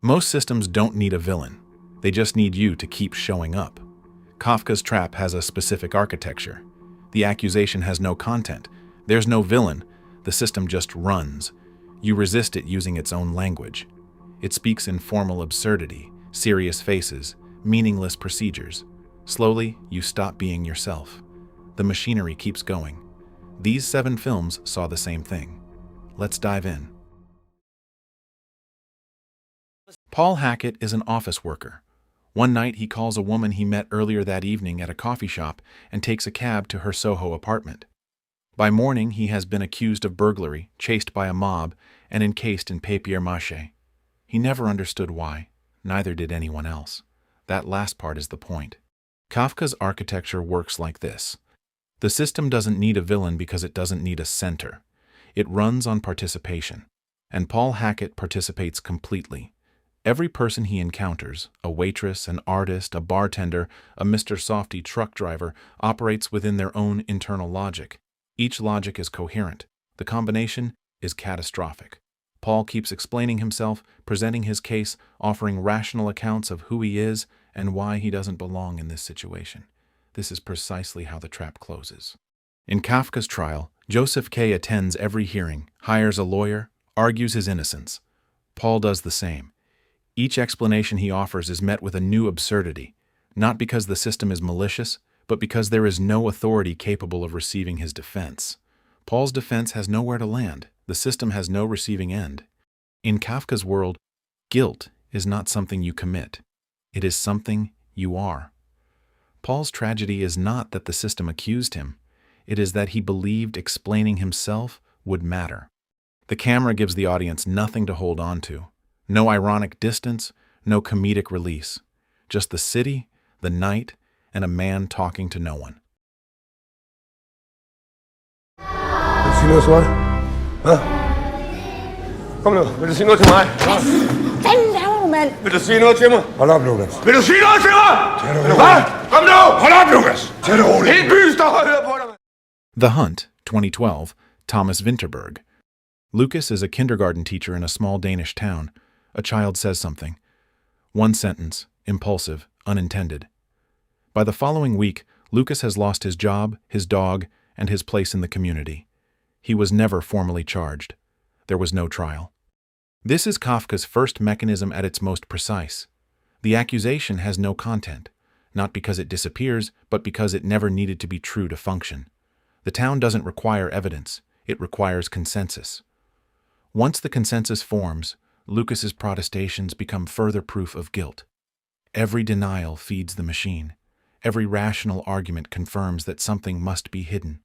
Most systems don't need a villain. They just need you to keep showing up. Kafka's trap has a specific architecture. The accusation has no content. There's no villain. The system just runs. You resist it using its own language. It speaks in formal absurdity, serious faces, meaningless procedures. Slowly, you stop being yourself. The machinery keeps going. These 7 films saw the same thing. Let's dive in. Paul Hackett is an office worker. One night, he calls a woman he met earlier that evening at a coffee shop and takes a cab to her Soho apartment. By morning, he has been accused of burglary, chased by a mob, and encased in papier-mâché. He never understood why. Neither did anyone else. That last part is the point. Kafka's architecture works like this. The system doesn't need a villain because it doesn't need a center. It runs on participation. And Paul Hackett participates completely. Every person he encounters, a waitress, an artist, a bartender, a Mr. Softy truck driver, operates within their own internal logic. Each logic is coherent. The combination is catastrophic. Paul keeps explaining himself, presenting his case, offering rational accounts of who he is and why he doesn't belong in this situation. This is precisely how the trap closes. In Kafka's trial, Joseph K. attends every hearing, hires a lawyer, argues his innocence. Paul does the same. Each explanation he offers is met with a new absurdity, not because the system is malicious, but because there is no authority capable of receiving his defense. Paul's defense has nowhere to land. The system has no receiving end. In Kafka's world, guilt is not something you commit. It is something you are. Paul's tragedy is not that the system accused him. It is that he believed explaining himself would matter. The camera gives the audience nothing to hold on to. No ironic distance, no comedic release. Just the city, the night, and a man talking to no one. Vil du sige noget til mig? Hvad? Kom nu, vil du sige noget til mig? Hvad laver du, mand? Vil du sige noget til mig? Hold op, Lukas. Vil du sige noget til mig? Hvad? Kom nu! Hold op, Lukas! Tag det roligt. Hele byen står og hører på dig. The Hunt, 2012, Thomas Vinterberg. Lucas is a kindergarten teacher in a small Danish town. A child says something. One sentence, impulsive, unintended. By the following week, Lucas has lost his job, his dog, and his place in the community. He was never formally charged. There was no trial. This is Kafka's first mechanism at its most precise. The accusation has no content, not because it disappears, but because it never needed to be true to function. The town doesn't require evidence. It requires consensus. Once the consensus forms, Lucas's protestations become further proof of guilt. Every denial feeds the machine. Every rational argument confirms that something must be hidden.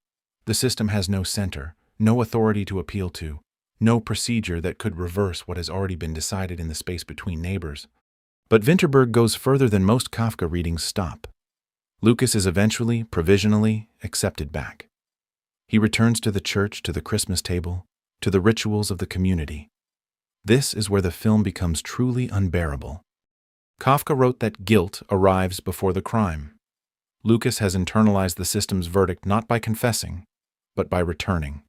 The system has no center, no authority to appeal to, no procedure that could reverse what has already been decided in the space between neighbors. But Vinterberg goes further than most Kafka readings stop. Lucas is eventually, provisionally, accepted back. He returns to the church, to the Christmas table, to the rituals of the community. This is where the film becomes truly unbearable. Kafka wrote that guilt arrives before the crime. Lucas has internalized the system's verdict not by confessing, but by returning.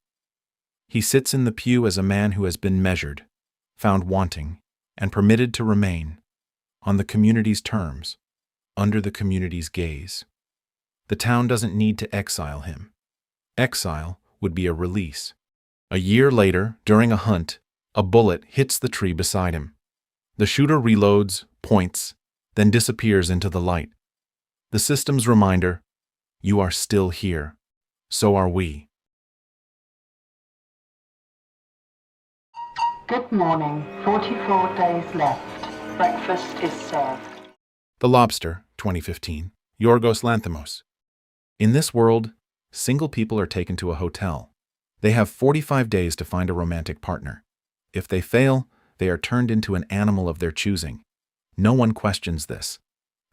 He sits in the pew as a man who has been measured, found wanting, and permitted to remain, on the community's terms, under the community's gaze. The town doesn't need to exile him. Exile would be a release. A year later, during a hunt, a bullet hits the tree beside him. The shooter reloads, points, then disappears into the light. The system's reminder, you are still here. So are we. Good morning. 44 days left. Breakfast is served. The Lobster, 2015, Yorgos Lanthimos. In this world, single people are taken to a hotel. They have 45 days to find a romantic partner. If they fail, they are turned into an animal of their choosing. No one questions this.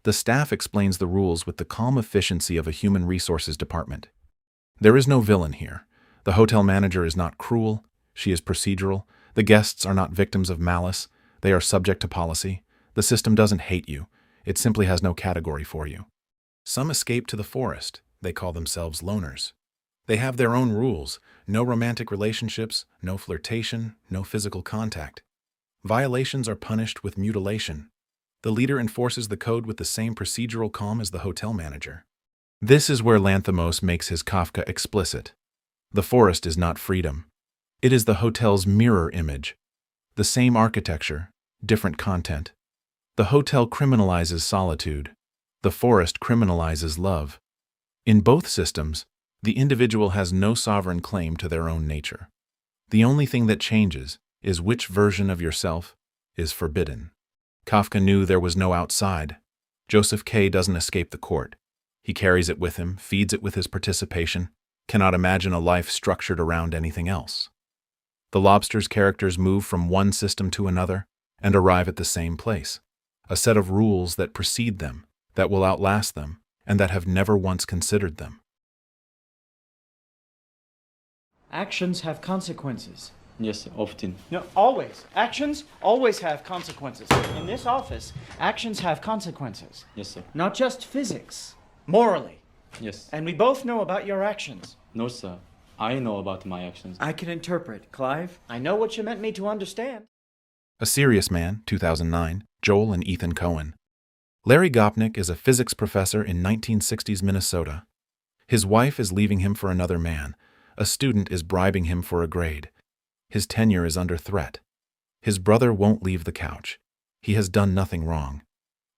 The staff explains the rules with the calm efficiency of a human resources department. There is no villain here. The hotel manager is not cruel. She is procedural. The guests are not victims of malice. They are subject to policy. The system doesn't hate you. It simply has no category for you. Some escape to the forest. They call themselves loners. They have their own rules. No romantic relationships, no flirtation, no physical contact. Violations are punished with mutilation. The leader enforces the code with the same procedural calm as the hotel manager. This is where Lanthimos makes his Kafka explicit. The forest is not freedom. It is the hotel's mirror image. The same architecture, different content. The hotel criminalizes solitude. The forest criminalizes love. In both systems, the individual has no sovereign claim to their own nature. The only thing that changes is which version of yourself is forbidden. Kafka knew there was no outside. Joseph K. doesn't escape the court. He carries it with him, feeds it with his participation, cannot imagine a life structured around anything else. The Lobster's characters move from one system to another and arrive at the same place, a set of rules that precede them, that will outlast them, and that have never once considered them. Actions have consequences. Yes, often. No, always. Actions always have consequences. In this office, actions have consequences. Yes, sir. Not just physics, morally. Yes. And we both know about your actions. No, sir. I know about my actions. I can interpret, Clive. I know what you meant me to understand. A Serious Man, 2009, Joel and Ethan Coen. Larry Gopnik is a physics professor in 1960s Minnesota. His wife is leaving him for another man. A student is bribing him for a grade. His tenure is under threat. His brother won't leave the couch. He has done nothing wrong.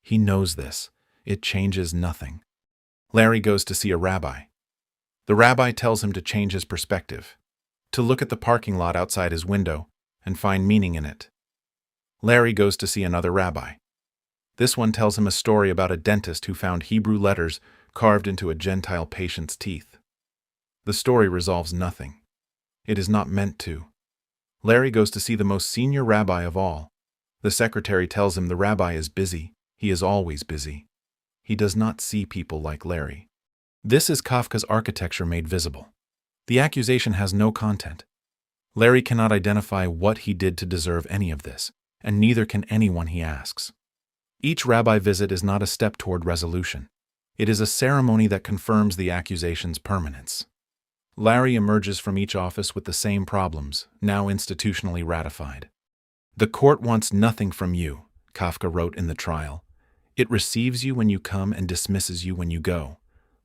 He knows this. It changes nothing. Larry goes to see a rabbi. The rabbi tells him to change his perspective, to look at the parking lot outside his window and find meaning in it. Larry goes to see another rabbi. This one tells him a story about a dentist who found Hebrew letters carved into a Gentile patient's teeth. The story resolves nothing. It is not meant to. Larry goes to see the most senior rabbi of all. The secretary tells him the rabbi is busy. He is always busy. He does not see people like Larry. This is Kafka's architecture made visible. The accusation has no content. Larry cannot identify what he did to deserve any of this, and neither can anyone he asks. Each rabbi visit is not a step toward resolution. It is a ceremony that confirms the accusation's permanence. Larry emerges from each office with the same problems, now institutionally ratified. The court wants nothing from you, Kafka wrote in the trial. It receives you when you come and dismisses you when you go.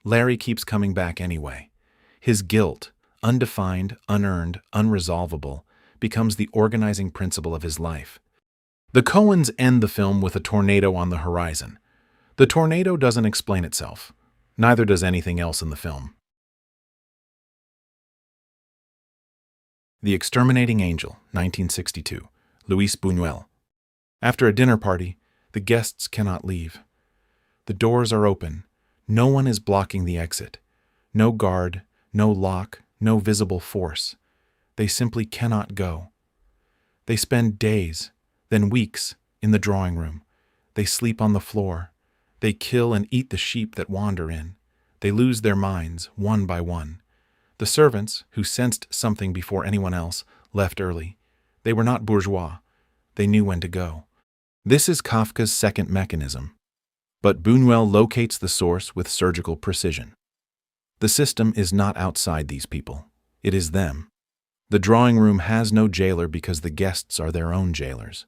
Larry keeps coming back anyway. His guilt, undefined, unearned, unresolvable, becomes the organizing principle of his life. The Coens end the film with a tornado on the horizon. The tornado doesn't explain itself. Neither does anything else in the film. The Exterminating Angel, 1962, Luis Buñuel. After a dinner party, the guests cannot leave. The doors are open. No one is blocking the exit. No guard, no lock, no visible force. They simply cannot go. They spend days, then weeks, in the drawing room. They sleep on the floor. They kill and eat the sheep that wander in. They lose their minds, one by one. The servants, who sensed something before anyone else, left early. They were not bourgeois. They knew when to go. This is Kafka's second mechanism. But Buñuel locates the source with surgical precision. The system is not outside these people. It is them. The drawing room has no jailer because the guests are their own jailers.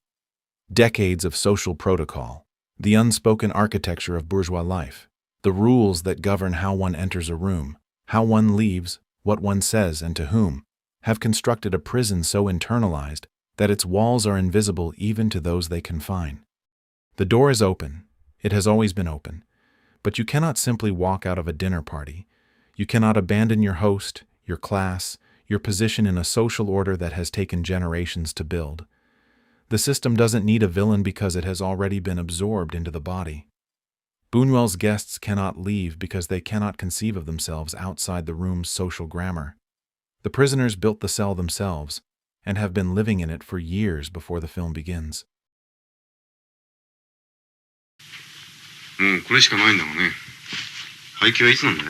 Decades of social protocol, the unspoken architecture of bourgeois life, the rules that govern how one enters a room, how one leaves, what one says and to whom, have constructed a prison so internalized that its walls are invisible even to those they confine. The door is open. It has always been open. But you cannot simply walk out of a dinner party. You cannot abandon your host, your class, your position in a social order that has taken generations to build. The system doesn't need a villain because it has already been absorbed into the body. Buñuel's guests cannot leave because they cannot conceive of themselves outside the room's social grammar. The prisoners built the cell themselves and have been living in it for years before the film begins. これしかないんだもんね。配給はいつなんだい？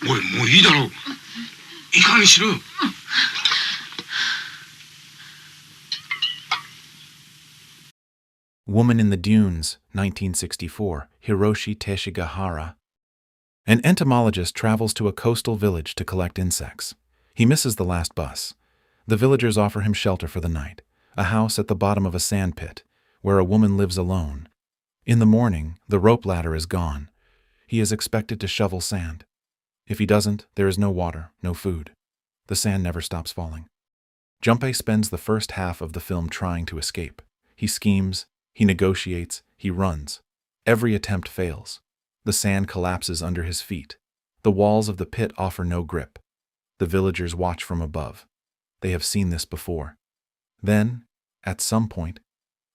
おい、もういいだろう。いい加減にしろ。Woman in the Dunes, 1964, Hiroshi Teshigahara. An entomologist travels to a coastal village to collect insects. He misses the last bus. The villagers offer him shelter for the night, a house at the bottom of a sand pit, where a woman lives alone. In the morning, the rope ladder is gone. He is expected to shovel sand. If he doesn't, there is no water, no food. The sand never stops falling. Junpei spends the first half of the film trying to escape. He schemes, he negotiates, he runs. Every attempt fails. The sand collapses under his feet. The walls of the pit offer no grip. The villagers watch from above. They have seen this before. Then, at some point,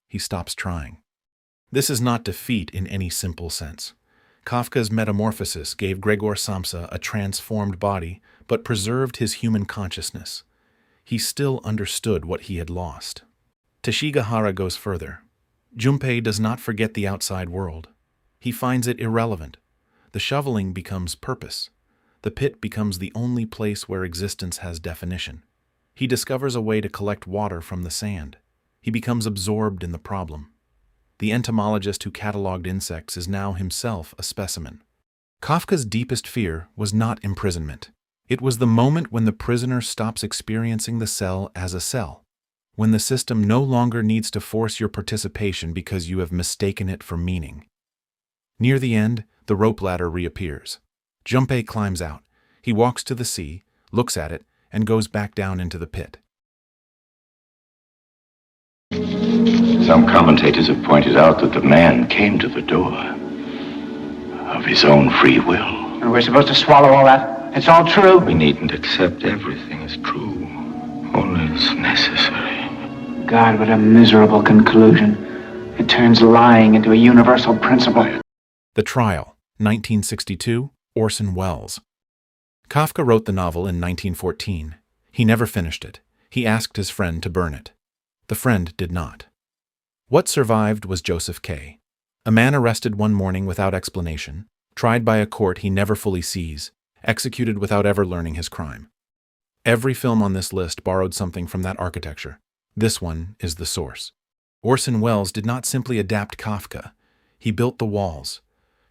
he stops trying. This is not defeat in any simple sense. Kafka's metamorphosis gave Gregor Samsa a transformed body, but preserved his human consciousness. He still understood what he had lost. Teshigahara goes further. Junpei does not forget the outside world. He finds it irrelevant. The shoveling becomes purpose. The pit becomes the only place where existence has definition. He discovers a way to collect water from the sand. He becomes absorbed in the problem. The entomologist who catalogued insects is now himself a specimen. Kafka's deepest fear was not imprisonment. It was the moment when the prisoner stops experiencing the cell as a cell, when the system no longer needs to force your participation because you have mistaken it for meaning. Near the end, the rope ladder reappears. Junpei climbs out. He walks to the sea, looks at it, and goes back down into the pit. Some commentators have pointed out that the man came to the door of his own free will. And we're supposed to swallow all that? It's all true? We needn't accept everything as true, only as necessary. God, what a miserable conclusion. It turns lying into a universal principle. The Trial, 1962, Orson Welles. Kafka wrote the novel in 1914. He never finished it. He asked his friend to burn it. The friend did not. What survived was Joseph K., a man arrested one morning without explanation, tried by a court he never fully sees, executed without ever learning his crime. Every film on this list borrowed something from that architecture. This one is the source. Orson Welles did not simply adapt Kafka. He built the walls.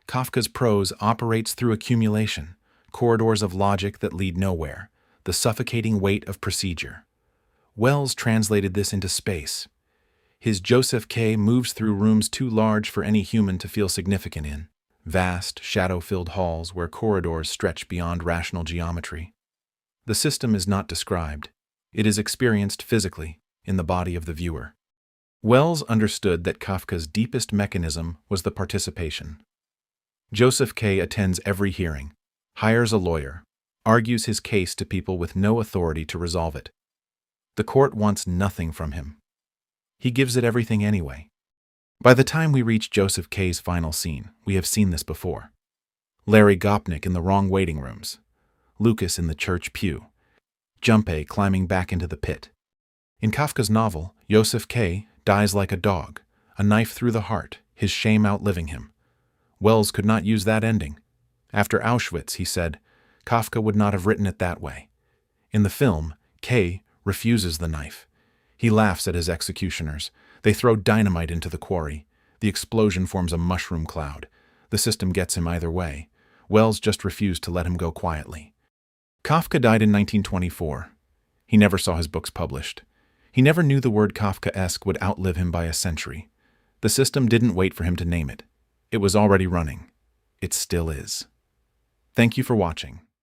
Kafka's prose operates through accumulation, corridors of logic that lead nowhere, the suffocating weight of procedure. Welles translated this into space. His Joseph K. moves through rooms too large for any human to feel significant in, vast, shadow-filled halls where corridors stretch beyond rational geometry. The system is not described. It is experienced physically, in the body of the viewer. Welles understood that Kafka's deepest mechanism was the participation. Joseph K. attends every hearing, hires a lawyer, argues his case to people with no authority to resolve it. The court wants nothing from him. He gives it everything anyway. By the time we reach Joseph K.'s final scene, we have seen this before. Larry Gopnik in the wrong waiting rooms, Lucas in the church pew, Junpei climbing back into the pit. In Kafka's novel, Joseph K. dies like a dog, a knife through the heart, his shame outliving him. Welles could not use that ending. After Auschwitz, he said, Kafka would not have written it that way. In the film, K. refuses the knife. He laughs at his executioners. They throw dynamite into the quarry. The explosion forms a mushroom cloud. The system gets him either way. Welles just refused to let him go quietly. Kafka died in 1924. He never saw his books published. He never knew the word Kafkaesque would outlive him by a century. The system didn't wait for him to name it. It was already running. It still is. Thank you for watching.